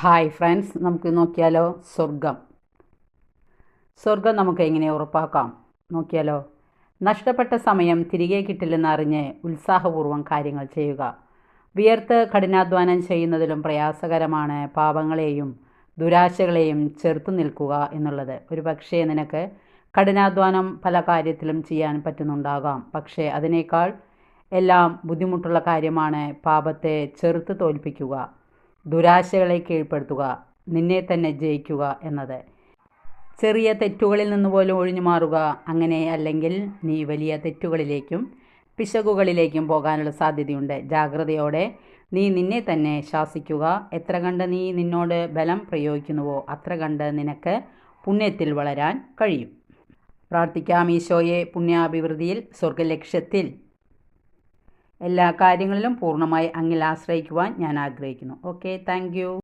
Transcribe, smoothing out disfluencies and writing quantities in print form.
Hi friends, നമുക്ക് നോക്കിയാലോ സ്വർഗം നമുക്ക് എങ്ങനെ ഉറപ്പാക്കാം നോക്കിയാലോ. നഷ്ടപ്പെട്ട സമയം തിരികെ കിട്ടില്ലെന്നറിഞ്ഞ് ഉത്സാഹപൂർവ്വം കാര്യങ്ങൾ ചെയ്യുക. വിയർത്ത് കഠിനാധ്വാനം ചെയ്യുന്നതിലും പ്രയാസകരമാണ് പാപങ്ങളെയും ദുരാശകളെയും ചെറുത്തു നിൽക്കുക എന്നുള്ളത്. ഒരു പക്ഷേ നിനക്ക് കഠിനാധ്വാനം പല കാര്യത്തിലും ചെയ്യാൻ പറ്റുന്നുണ്ടാകാം, പക്ഷേ അതിനേക്കാൾ എല്ലാം ബുദ്ധിമുട്ടുള്ള കാര്യമാണ് പാപത്തെ ചെറുത്ത് തോൽപ്പിക്കുക, ദുരാശകളെ കീഴ്പ്പെടുത്തുക, നിന്നെ തന്നെ ജയിക്കുക എന്നത്. ചെറിയ തെറ്റുകളിൽ നിന്ന് പോലും ഒഴിഞ്ഞു മാറുക. അങ്ങനെ അല്ലെങ്കിൽ നീ വലിയ തെറ്റുകളിലേക്കും പിശകുകളിലേക്കും പോകാനുള്ള സാധ്യതയുണ്ട്. ജാഗ്രതയോടെ നീ നിന്നെ തന്നെ ശാസിക്കുക. എത്ര കണ്ട് നീ നിന്നോട് ബലം പ്രയോഗിക്കുന്നുവോ അത്ര കണ്ട് നിനക്ക് പുണ്യത്തിൽ വളരാൻ കഴിയും. പ്രാർത്ഥിക്കാം. ഈശോയെ, പുണ്യാഭിവൃദ്ധിയിൽ സ്വർഗലക്ഷ്യത്തിൽ എല്ലാ കാര്യങ്ങളിലും പൂർണ്ണമായി അങ്ങിൽ ആശ്രയിക്കുവാൻ ഞാൻ ആഗ്രഹിക്കുന്നു. Okay, thank you.